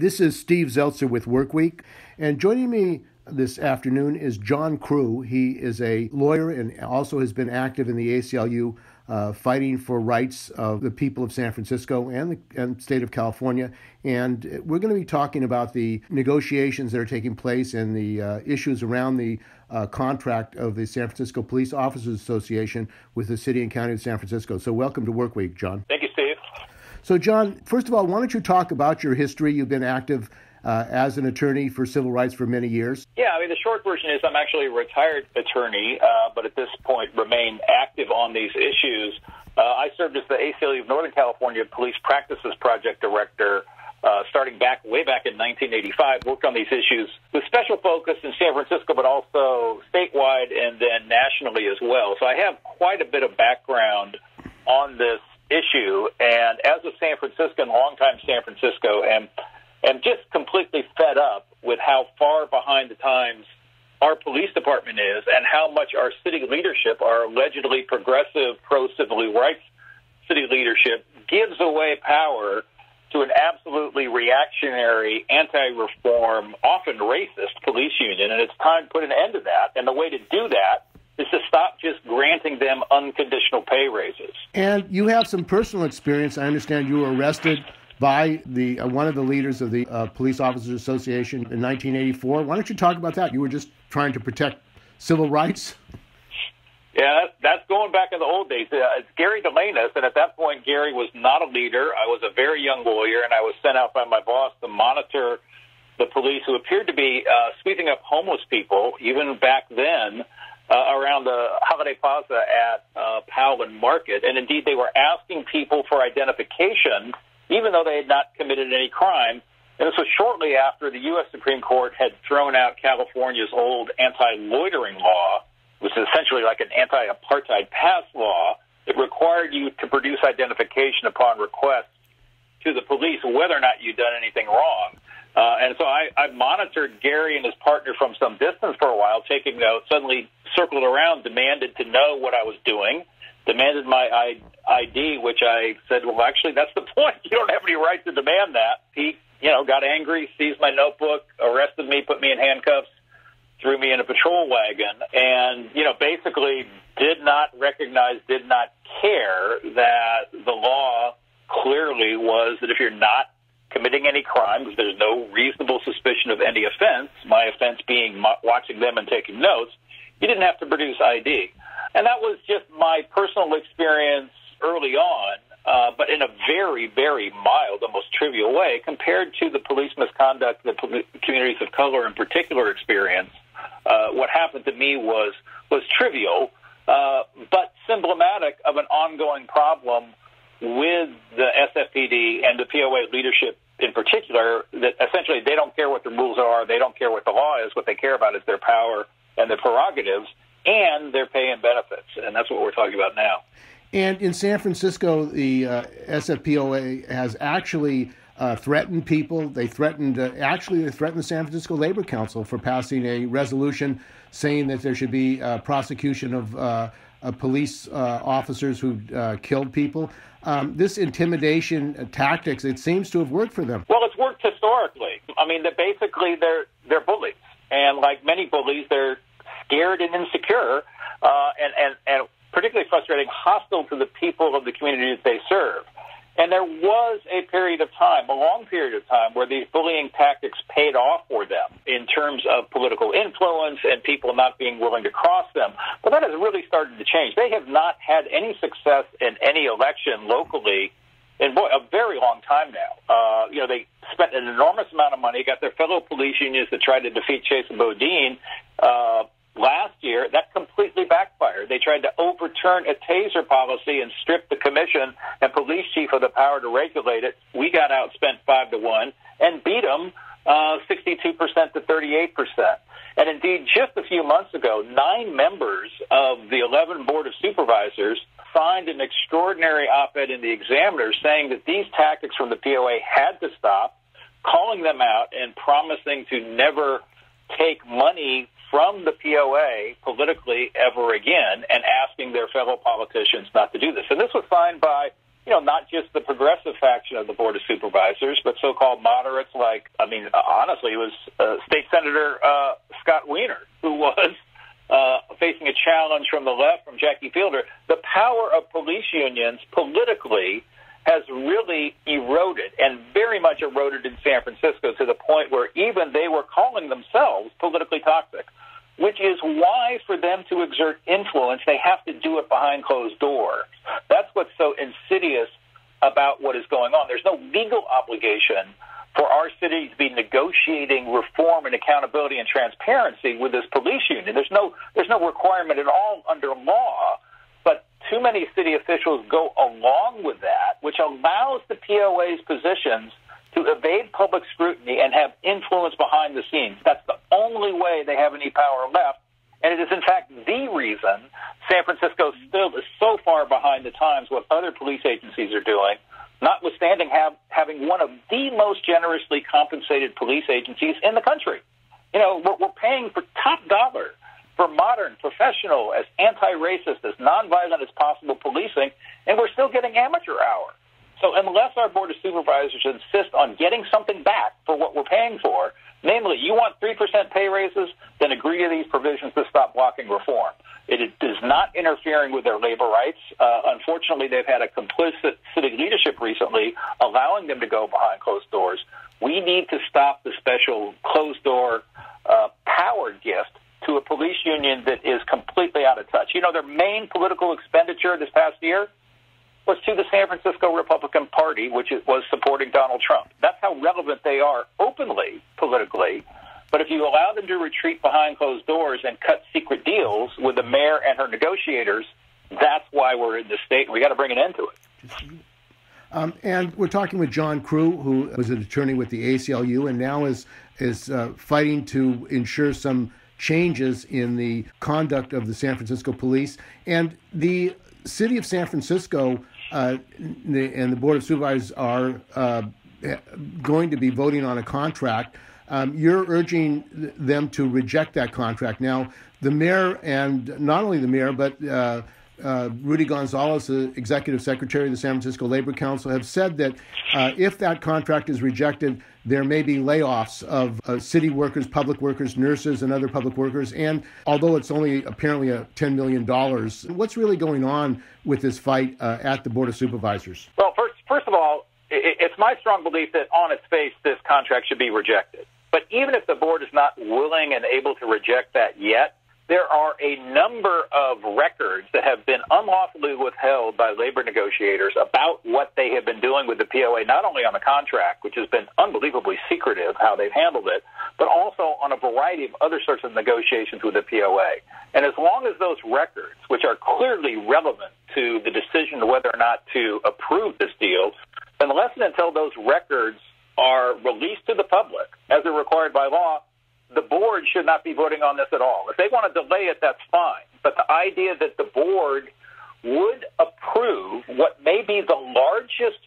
This is Steve Zeltzer with WorkWeek, and joining me this afternoon is John Crew. He is a lawyer and also has been active in the ACLU, fighting for rights of the people of San Francisco and the state of California. And we're going to be talking about the negotiations that are taking place and the issues around the contract of the San Francisco Police Officers Association with the City and County of San Francisco. So welcome to WorkWeek, John. Thank you, Steve. So, John, first of all, why don't you talk about your history? You've been active as an attorney for civil rights for many years. Yeah, I mean, the short version is I'm actually a retired attorney, but at this point remain active on these issues. I served as the ACLU of Northern California Police Practices Project Director starting way back in 1985, worked on these issues with special focus in San Francisco, but also statewide and then nationally as well. So I have quite a bit of background on this issue, and as a San Franciscan, longtime San Francisco, and just completely fed up with how far behind the times our police department is and how much our city leadership, our allegedly progressive pro-civil rights city leadership, gives away power to an absolutely reactionary, anti-reform, often racist police union, and it's time to put an end to that. And the way to do that is to stop just granting them unconditional pay raises. And you have some personal experience. I understand you were arrested by the one of the leaders of the Police Officers Association in 1984. Why don't you talk about that? You were just trying to protect civil rights? Yeah, that's going back in the old days. It's Gary Delanus, and at that point, Gary was not a leader. I was a very young lawyer, and I was sent out by my boss to monitor the police who appeared to be sweeping up homeless people, even back then, around the Holiday Plaza at Powell and Market. And indeed, they were asking people for identification, even though they had not committed any crime. And this was shortly after the U.S. Supreme Court had thrown out California's old anti-loitering law, which is essentially like an anti-apartheid pass law that required you to produce identification upon request to the police, whether or not you'd done anything wrong. And so I monitored Gary and his partner from some distance for a while, taking notes, suddenly circled around, demanded to know what I was doing, demanded my ID, which I said, well, actually, that's the point. You don't have any right to demand that. He, got angry, seized my notebook, arrested me, put me in handcuffs, threw me in a patrol wagon, and, basically did not recognize, did not care that the law clearly was that if you're not committing any crime, because there's no reasonable suspicion of any offense, my offense being watching them and taking notes, you didn't have to produce ID. And that was just my personal experience early on, but in a very, very mild, almost trivial way, compared to the police misconduct that communities of color in particular experience. What happened to me was trivial, but symptomatic of an ongoing problem with the SFPD and the POA leadership in particular, that essentially they don't care what the rules are, they don't care what the law is, what they care about is their power and their prerogatives and their pay and benefits, and that's what we're talking about now. And in San Francisco, the SFPOA has actually threatened people. They threatened the San Francisco Labor Council for passing a resolution saying that there should be prosecution of police officers who killed people. This intimidation tactics, it seems to have worked for them. Well, it's worked historically. I mean, they're bullies, and like many bullies, they're scared and insecure, and particularly frustrating, hostile to the people of the communities they serve. And there was a period of time, a long period of time, where these bullying tactics paid off for them in terms of political influence and people not being willing to cross them. But that has really started to change. They have not had any success in any election locally in a very long time now. They spent an enormous amount of money, got their fellow police unions to try to defeat Chase and Bodine last year. That completely backfired. They tried to overturn a taser policy and strip the commission and police chief of the power to regulate it. We got outspent 5-1 and beat them 62% to 38%. And indeed, just a few months ago, 9 members of the 11 Board of Supervisors signed an extraordinary op-ed in the Examiner saying that these tactics from the POA had to stop, calling them out and promising to never take money from the POA politically ever again, and asking their fellow politicians not to do this. And this was signed by not just the progressive faction of the Board of Supervisors, but so-called moderates like, honestly, it was State Senator Scott Wiener, who was facing a challenge from the left, from Jackie Fielder. The power of police unions politically has really eroded, and very much eroded in San Francisco, to the point where even they were calling themselves politically toxic, which is why for them to exert influence, they have to do it behind closed doors. That's what's so insidious about what is going on. There's no legal obligation for our city to be negotiating reform and accountability and transparency with this police union. There's no requirement at all under law, but too many city officials go along with that, which allows the POA's positions to evade public scrutiny and have influence behind the scenes. That's the only way they have any power left. And it is, in fact, the reason San Francisco still is so far behind the times what other police agencies are doing, notwithstanding having one of the most generously compensated police agencies in the country. We're paying for top dollar for modern, professional, as anti-racist, as nonviolent as possible policing, and we're still getting amateur hour. So unless our Board of Supervisors insist on getting something back for what we're paying for, namely, you want 3% pay raises, then agree to these provisions to stop blocking reform. It is not interfering with their labor rights. Unfortunately, they've had a complicit city leadership recently, allowing them to go behind closed doors. We need to stop the special closed-door power gift to a police union that is completely out of touch. Their main political expenditure this past year was to the San Francisco Republican Party, which was supporting Donald Trump. That's how relevant they are openly, politically. But if you allow them to retreat behind closed doors and cut secret deals with the mayor and her negotiators, that's why we're in this state, and we got to bring an end to it. And we're talking with John Crew, who was an attorney with the ACLU and now is fighting to ensure some changes in the conduct of the San Francisco police. And the city of San Francisco and the Board of Supervisors are going to be voting on a contract. You're urging them to reject that contract. Now, the mayor, and not only the mayor, but Rudy Gonzalez, the executive secretary of the San Francisco Labor Council, have said that if that contract is rejected, there may be layoffs of city workers, public workers, nurses, and other public workers. And although it's only apparently $10 million, what's really going on with this fight at the Board of Supervisors? Well, first of all, it's my strong belief that on its face, this contract should be rejected. But even if the board is not willing and able to reject that yet, there are a number of records that have been unlawfully withheld by labor negotiators about what they have been doing with the POA, not only on the contract, which has been unbelievably secretive how they've handled it, but also on a variety of other sorts of negotiations with the POA. And as long as those records, which are clearly relevant to the decision whether or not to approve this deal, unless and until those records are released to the public, as they're required by law, the board should not be voting on this at all. If they want to delay it, that's fine. But the idea that the board would approve what may be the largest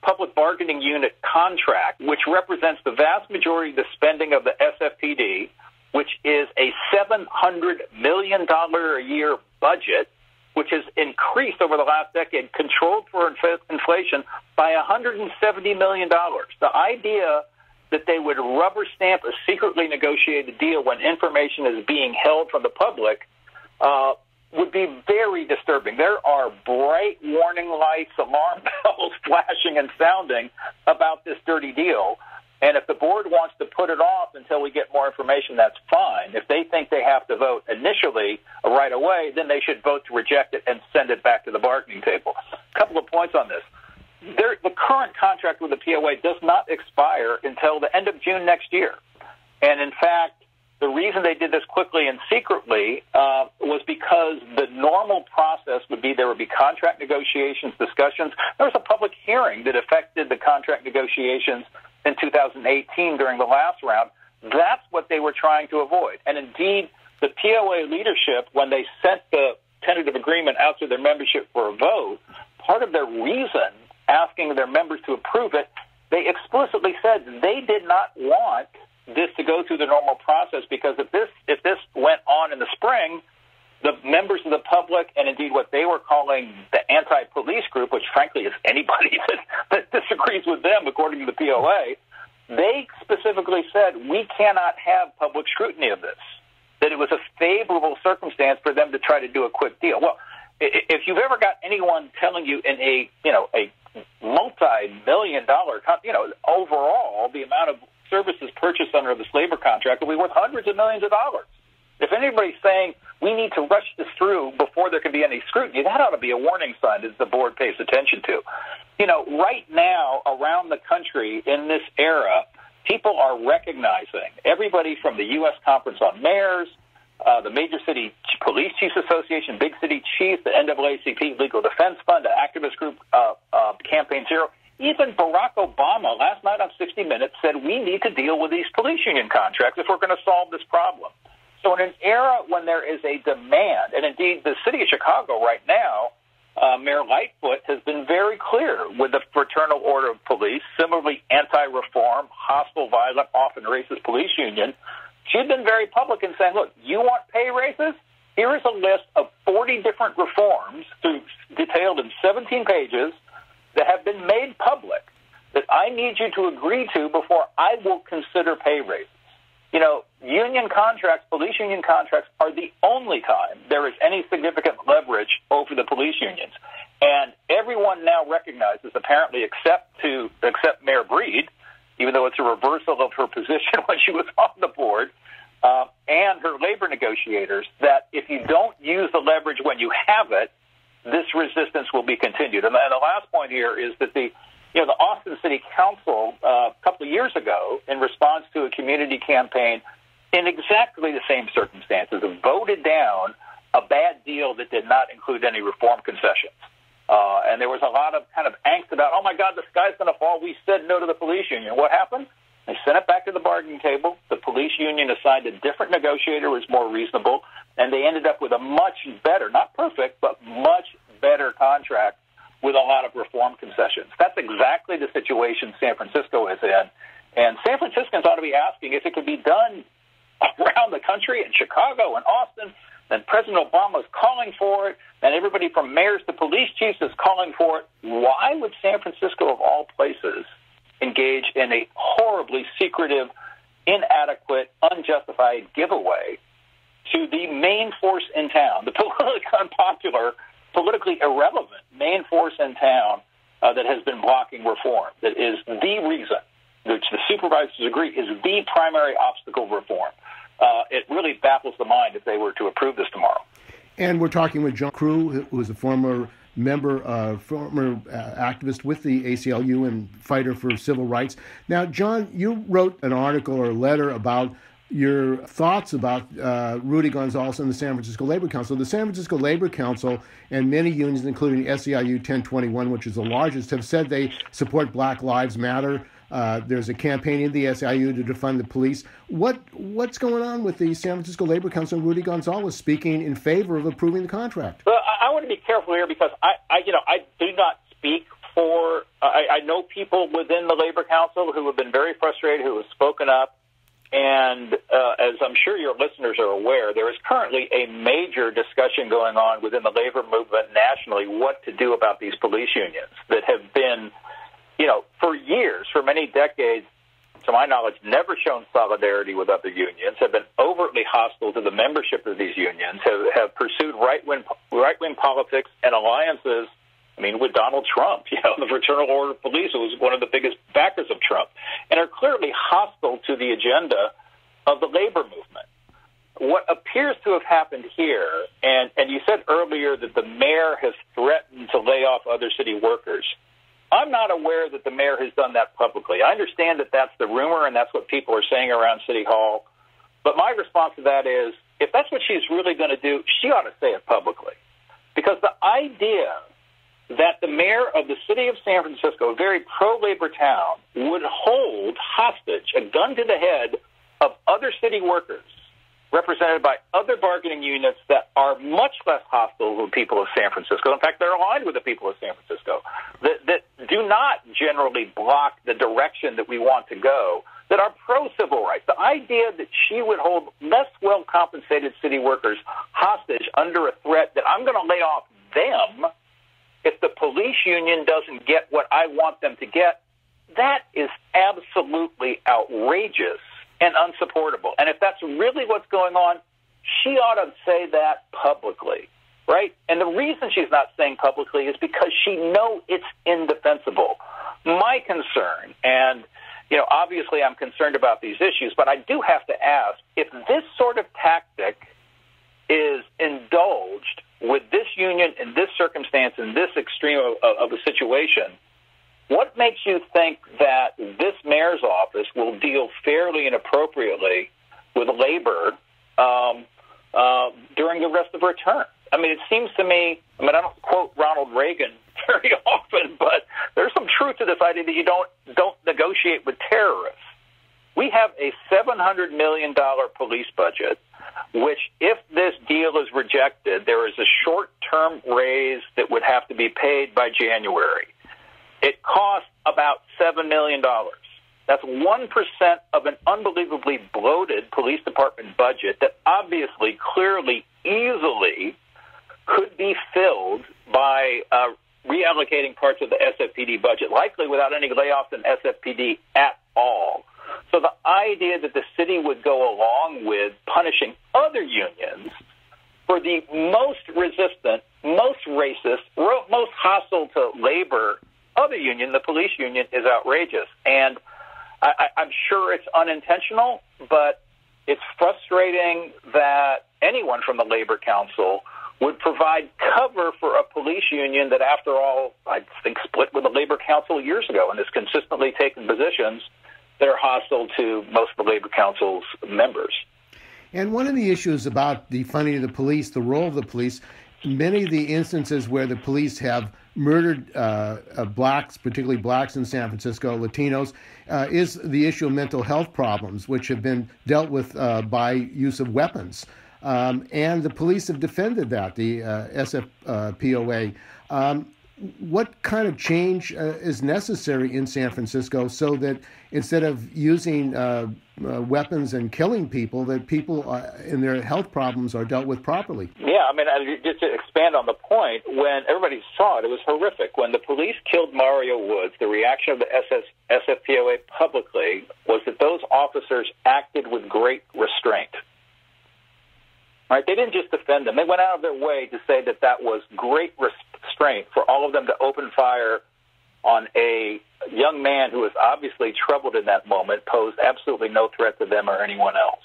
public bargaining unit contract, which represents the vast majority of the spending of the SFPD, which is a $700 million a year budget, which has increased over the last decade, controlled for inflation by $170 million. The idea that they would rubber stamp a secretly negotiated deal when information is being held from the public would be very disturbing. There are bright warning lights, alarm bells flashing and sounding about this dirty deal. And if the board wants to put it off until we get more information, that's fine. If they think they have to vote initially right away, then they should vote to reject it and send it back to the bargaining table. A couple of points on this. The current contract with the POA does not expire until the end of June next year. And in fact, the reason they did this quickly and secretly was because the normal process would be there would be contract negotiations, discussions. There was a public hearing that affected the contract negotiations in 2018 during the last round. That's what they were trying to avoid. And indeed, the POA leadership, when they sent the tentative agreement out to their membership for a vote, part of their reason asking their members to approve it, they explicitly said they did not want this to go through the normal process, because if this went on in the spring, the members of the public, and indeed what they were calling the anti-police group, which frankly is anybody that disagrees with them, according to the POA, they specifically said we cannot have public scrutiny of this, that it was a favorable circumstance for them to try to do a quick deal. Well, if you've ever got anyone telling you in a multi-million-dollar, overall, the amount of services purchased under this labor contract will be worth hundreds of millions of dollars. If anybody's saying we need to rush this through before there can be any scrutiny, that ought to be a warning sign that the board pays attention to. Right now around the country in this era, people are recognizing, everybody from the U.S. Conference on Mayors, the Major City Police Chiefs Association, Big City Chiefs, the NAACP Legal Defense Fund, the activist group Campaign Zero, even Barack Obama last night on 60 Minutes said we need to deal with these police union contracts if we're going to solve this problem. So in an era when there is a demand, and indeed the city of Chicago right now, Mayor Lightfoot has been very clear with the Fraternal Order of Police, similarly anti-reform, hostile, violent, often racist police union. She's been very public in saying, look, you want pay raises? Here is a list of 40 different reforms detailed in 17 pages that have been made public that I need you to agree to before I will consider pay raises. Union contracts, police union contracts, are the only time there is any significant leverage over the police unions. And everyone now recognizes, apparently except Mayor Breed, even though it's a reversal of her position when she was on the board, and her labor negotiators, that if you don't use the leverage when you have it, this resistance will be continued. And the last point here is that the Austin City Council a couple of years ago, in response to a community campaign in exactly the same circumstances, voted down a bad deal that did not include any reform concessions. And there was a lot of kind of angst about, oh, my God, the sky's going to fall. We said no to the police union. What happened? They sent it back to the bargaining table. The police union assigned a different negotiator who was more reasonable, and they ended up with a much better, not perfect, but much better contract with a lot of reform concessions. That's exactly the situation San Francisco is in. And San Franciscans ought to be asking if it could be done around the country, in Chicago and Austin, then President Obama is calling for it, and everybody from mayors to police chiefs is calling for it. Why would San Francisco, of all places, engage in a horribly secretive, inadequate, unjustified giveaway to the main force in town, the politically unpopular, politically irrelevant main force in town that has been blocking reform, that is the reason, which the supervisors agree is the primary obstacle of reform. It really baffles the mind if they were to approve this tomorrow. And we're talking with John Crew, who is a former member, former activist with the ACLU and fighter for civil rights. Now, John, you wrote an article or a letter about your thoughts about Rudy Gonzalez and the San Francisco Labor Council. The San Francisco Labor Council and many unions, including SEIU 1021, which is the largest, have said they support Black Lives Matter. There's a campaign in the SEIU to defund the police. What's going on with the San Francisco Labor Council and Rudy Gonzalez speaking in favor of approving the contract? Well, I want to be careful here because I do not speak for. I know people within the Labor Council who have been very frustrated, who have spoken up. And as I'm sure your listeners are aware, there is currently a major discussion going on within the labor movement nationally what to do about these police unions that have been, for years, for many decades, to my knowledge, never shown solidarity with other unions, have been overtly hostile to the membership of these unions, have pursued right-wing politics and alliances, with Donald Trump, the Fraternal Order of Police, who was one of the biggest backers of Trump, and are clearly hostile to the agenda of the labor movement. What appears to have happened here, and you said earlier that the mayor has threatened to lay off other city workers. I'm not aware that the mayor has done that publicly. I understand that that's the rumor and that's what people are saying around City Hall. But my response to that is, if that's what she's really going to do, she ought to say it publicly. Because the idea that the mayor of the city of San Francisco, a very pro-labor town, would hold hostage, a gun to the head of other city workers represented by other bargaining units that are much less hostile to the people of San Francisco. In fact, they're aligned with the people of San Francisco, that do not generally block the direction that we want to go, that are pro-civil rights. The idea that she would hold less well-compensated city workers hostage under a threat that I'm going to lay off them if the police union doesn't get what I want them to get, that is absolutely outrageous and unsupportable. And if that's really what's going on, she ought to say that publicly, right? And the reason she's not saying publicly is because she knows it's indefensible. My concern, and obviously I'm concerned about these issues, but I do have to ask, if this sort of tactic is indulged with this union in this circumstance, in this extreme of a situation, what makes you think that this mayor's office will deal fairly and appropriately with labor during the rest of her term? I mean, it seems to me, I don't quote Ronald Reagan very often, but there's some truth to this idea that you don't negotiate with terrorists. We have a $700 million police budget, which, if this deal is rejected, there is a short-term raise that would have to be paid by January. It costs about $7 million. That's 1% of an unbelievably bloated police department budget that obviously, clearly, easily could be filled by reallocating parts of the SFPD budget, likely without any layoffs in SFPD at all. So the idea that the city would go along with punishing other unions for the most resistant, most racist, most hostile to labor other union, the police union, is outrageous. And I'm sure it's unintentional, but it's frustrating that anyone from the Labor Council would provide cover for a police union that, after all, I think split with the Labor Council years ago and has consistently taken positions that are hostile to most of the Labor Council's members. And one of the issues about the funding of the police, the role of the police, many of the instances where the police have murdered blacks, particularly blacks in San Francisco, Latinos, is the issue of mental health problems, which have been dealt with by use of weapons. And the police have defended that, the SF POA. What kind of change is necessary in San Francisco so that instead of using weapons and killing people, that people in their health problems are dealt with properly? Yeah, just to expand on the point, when everybody saw it, it was horrific. When the police killed Mario Woods, the reaction of the SF POA publicly was that those officers acted with great restraint. Right? They didn't just defend them. They went out of their way to say that that was great restraint for all of them to open fire on a young man who was obviously troubled in that moment, posed absolutely no threat to them or anyone else.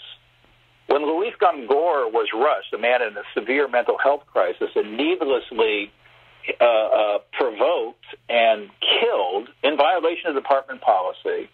When Luis Gongor was rushed, a man in a severe mental health crisis, and needlessly provoked and killed in violation of department policy,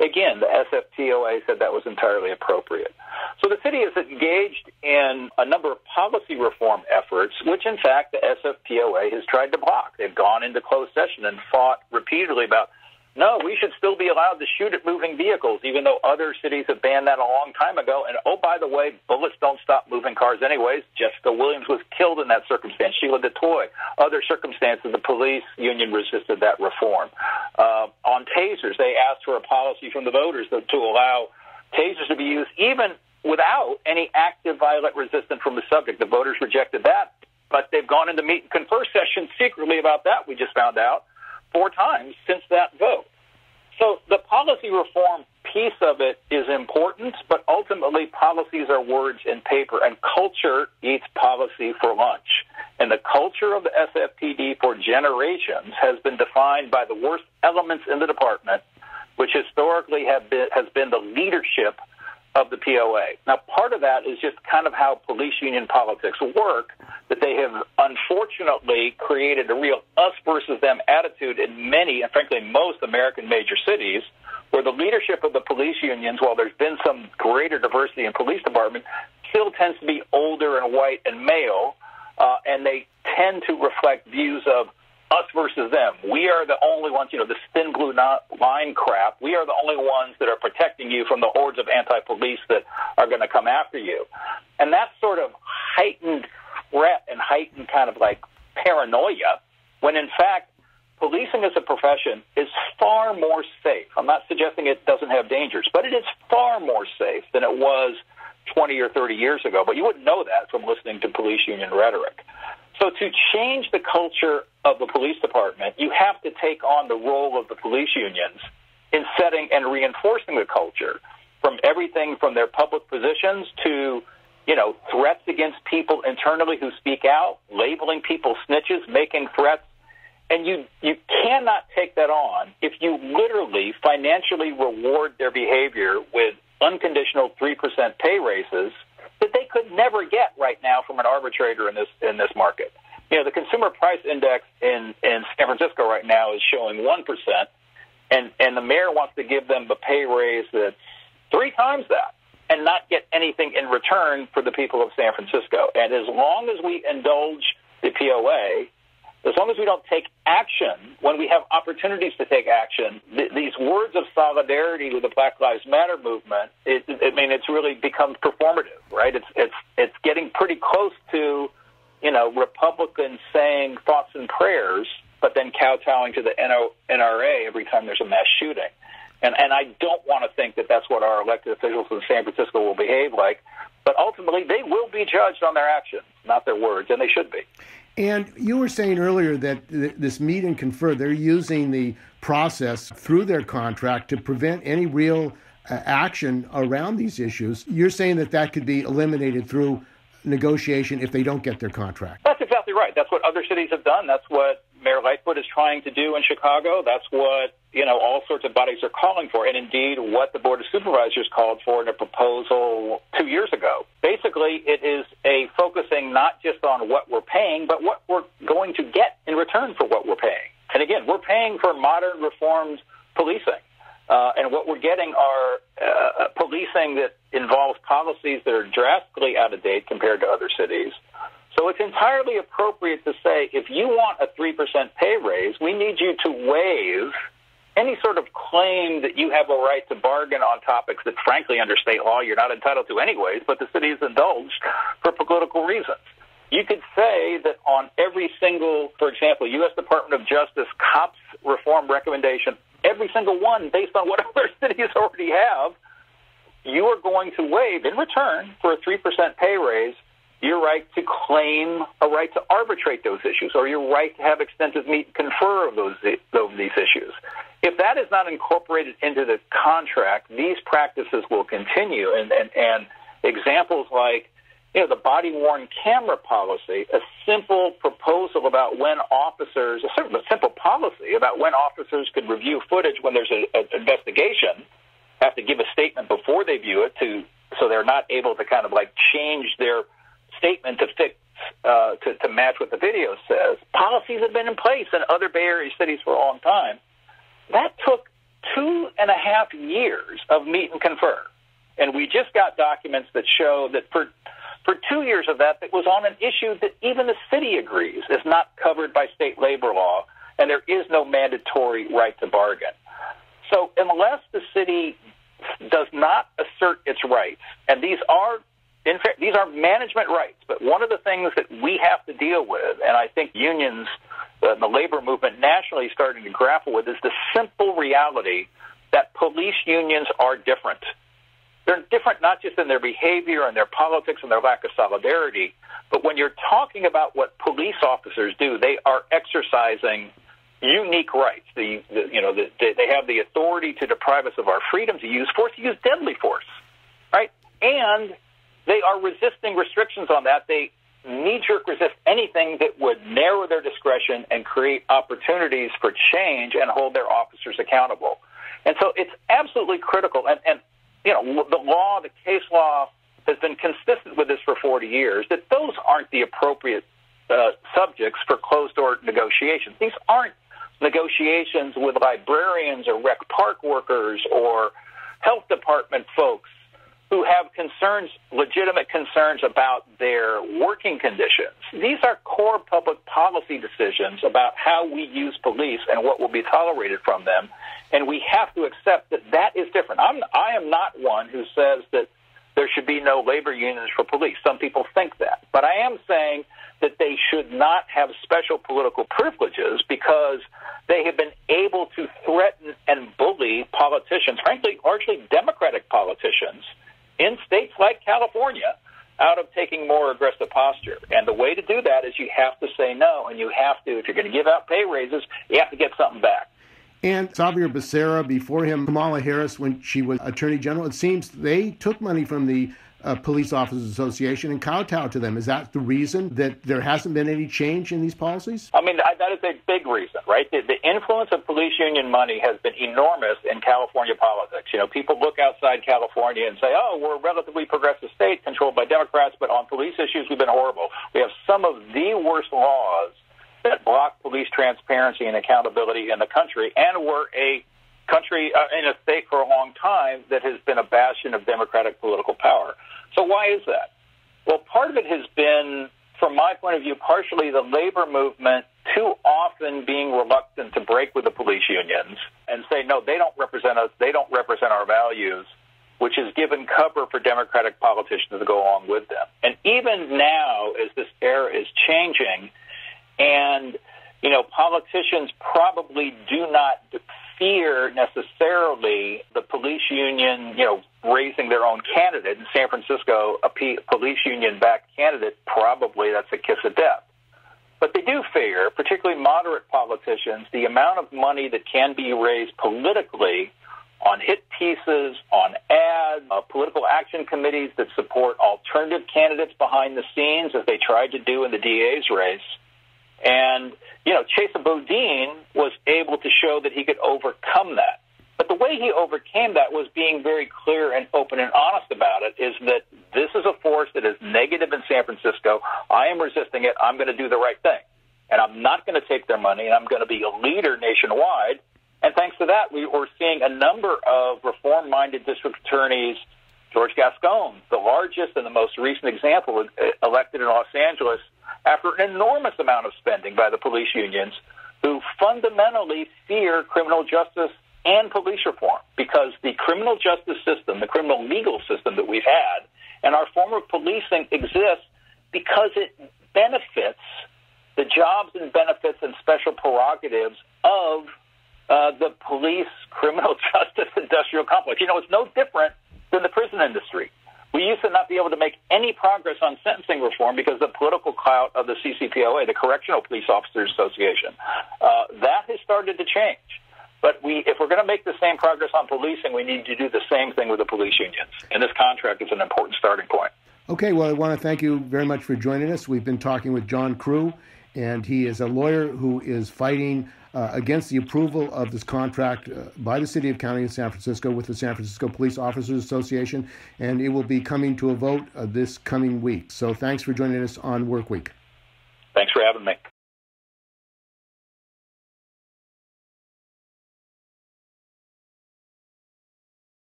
again, the SFPOA said that was entirely appropriate. So the city is engaged in a number of policy reform efforts, which, in fact, the SFPOA has tried to block. They've gone into closed session and fought repeatedly about, no, we should still be allowed to shoot at moving vehicles, even though other cities have banned that a long time ago. And, oh, by the way, bullets don't stop moving cars anyways. Jessica Williams was killed in that circumstance. Sheila DeToy. Other circumstances, the police union resisted that reform. On tasers, they asked for a policy from the voters to allow tasers to be used even without any active violent resistance from the subject. The voters rejected that, but they've gone into meet and confer sessions secretly about that, we just found out, 4 times since that vote. So the policy reform piece of it is important, but ultimately policies are words in paper, and culture eats policy for lunch. And the culture of the SFPD for generations has been defined by the worst elements in the department, which historically has been the leadership of the POA. Now, part of that is just kind of how police union politics work, that they have unfortunately created a real us versus them attitude in many, and frankly most American major cities, where the leadership of the police unions, while there's been some greater diversity in police department, still tends to be older and white and male, and they tend to reflect views of us versus them. We are the only ones, this thin blue line crap. We are the only ones that are protecting you from the hordes of anti-police that are going to come after you. And that sort of heightened threat and heightened kind of like paranoia, when in fact policing as a profession is far more safe. I'm not suggesting it doesn't have dangers, but it is far more safe than it was 20 or 30 years ago. But you wouldn't know that from listening to police union rhetoric. So to change the culture of the police department, you have to take on the role of the police unions in setting and reinforcing the culture, from everything from their public positions to, threats against people internally who speak out, labeling people snitches, making threats. And you cannot take that on if you literally financially reward their behavior with unconditional 3% pay raises that they could never get right now from an arbitrator in this market. The consumer price index in San Francisco right now is showing 1%, and the mayor wants to give them a pay raise that's 3 times that and not get anything in return for the people of San Francisco. And as long as we indulge the POA, as long as we don't take action when we have opportunities to take action, these words of solidarity with the Black Lives Matter movement, it's really become performative, right? It's getting pretty close to, Republicans saying thoughts and prayers, but then kowtowing to the NRA every time there's a mass shooting. And I don't want to think that that's what our elected officials in San Francisco will behave like, but ultimately they will be judged on their actions, not their words, and they should be. And you were saying earlier that this meet and confer, they're using the process through their contract to prevent any real action around these issues. You're saying that could be eliminated through negotiation if they don't get their contract. That's exactly right. That's what other cities have done. That's what Mayor Lightfoot is trying to do in Chicago. That's what, all sorts of bodies are calling for, and indeed what the Board of Supervisors called for in a proposal 2 years ago. Basically, it is a focusing not just on what we're paying, but what we're going to get in return for what we're paying. And again, we're paying for modern reformed policing. And what we're getting are policing that involves policies that are drastically out of date compared to other cities. So it's entirely appropriate to say, if you want a 3% pay raise, we need you to waive any sort of claim that you have a right to bargain on topics that, frankly, under state law, you're not entitled to anyways, but the city has indulged for political reasons. You could say that on every single, for example, U.S. Department of Justice COPS reform recommendation, every single one based on what other cities already have, you are going to waive in return for a 3% pay raise your right to claim a right to arbitrate those issues, or your right to have extensive meet and confer of these issues. If that is not incorporated into the contract, these practices will continue. And examples like, the body-worn camera policy, a simple proposal about when officers, a simple policy about when officers could review footage when there's an investigation, have to give a statement before they view it so they're not able to kind of like change their statement to fix to match what the video says. Policies have been in place in other Bay Area cities for a long time. That took 2.5 years of meet and confer. And we just got documents that show that for 2 years of that, it was on an issue that even the city agrees is not covered by state labor law, and there is no mandatory right to bargain. So unless the city does not assert its rights, and these are management rights, but one of the things that we have to deal with, and I think unions, the labor movement nationally is starting to grapple with, is the simple reality that police unions are different. They're different not just in their behavior and their politics and their lack of solidarity, but when you're talking about what police officers do, they are exercising unique rights. They have the authority to deprive us of our freedom, to use force, to use deadly force, right? And they are resisting restrictions on that. They knee-jerk resist anything that would narrow their discretion and create opportunities for change and hold their officers accountable. And so it's absolutely critical. And the law, the case law has been consistent with this for 40 years, that those aren't the appropriate subjects for closed-door negotiations. These aren't negotiations with librarians or rec park workers or health department folks who have concerns, legitimate concerns about their working conditions. These are core public policy decisions about how we use police and what will be tolerated from them. And we have to accept that that is different. I am not one who says that there should be no labor unions for police. Some people think that. But I am saying that they should not have special political privileges because they have been able to threaten and bully politicians, frankly, largely Democratic politicians, in states like California, out of taking more aggressive posture. And the way to do that is you have to say no, and you have to, if you're going to give out pay raises, you have to get something back. And Xavier Becerra, before him, Kamala Harris, when she was Attorney General, it seems they took money from the Police Officers Association and kowtowed to them. Is that the reason that there hasn't been any change in these policies? I mean, that is a big reason, right? The influence of police union money has been enormous in California politics. You know, people look outside California and say, oh, we're a relatively progressive state controlled by Democrats, but on police issues, we've been horrible. We have some of the worst laws that block police transparency and accountability in the country, and we're a country in a state for a long time that has been a bastion of Democratic political power. So why is that? Well, part of it has been, from my point of view, partially the labor movement too often being reluctant to break with the police unions and say, no, they don't represent us, they don't represent our values, which has given cover for Democratic politicians to go along with them. And even now, as this era is changing, and, you know, politicians probably do not fear necessarily the police union, you know, raising their own candidate. In San Francisco, a police union-backed candidate, probably that's a kiss of death. But they do fear, particularly moderate politicians, the amount of money that can be raised politically on hit pieces, on ads, political action committees that support alternative candidates behind the scenes, as they tried to do in the DA's race. And, you know, Chesa Boudin was able to show that he could overcome that. But the way he overcame that was being very clear and open and honest about it, is that this is a force that is negative in San Francisco. I am resisting it. I'm going to do the right thing. And I'm not going to take their money, and I'm going to be a leader nationwide. And thanks to that, we were seeing a number of reform-minded district attorneys, George Gascon, the largest and the most recent example, elected in Los Angeles after an enormous amount of spending by the police unions, who fundamentally fear criminal justice and police reform, because the criminal justice system, the criminal legal system that we've had, and our form of policing exists because it benefits the jobs and benefits and special prerogatives of the police criminal justice industrial complex. You know, it's no different than the prison industry. We used to not be able to make any progress on sentencing reform because of the political clout of the CCPOA, the Correctional Police Officers Association. That has started to change. But if we're going to make the same progress on policing, we need to do the same thing with the police unions. And this contract is an important starting point. Okay, well, I want to thank you very much for joining us. We've been talking with John Crew, and he is a lawyer who is fighting against the approval of this contract by the City of County of San Francisco with the San Francisco Police Officers Association, and it will be coming to a vote this coming week. So thanks for joining us on WorkWeek. Thanks for having me.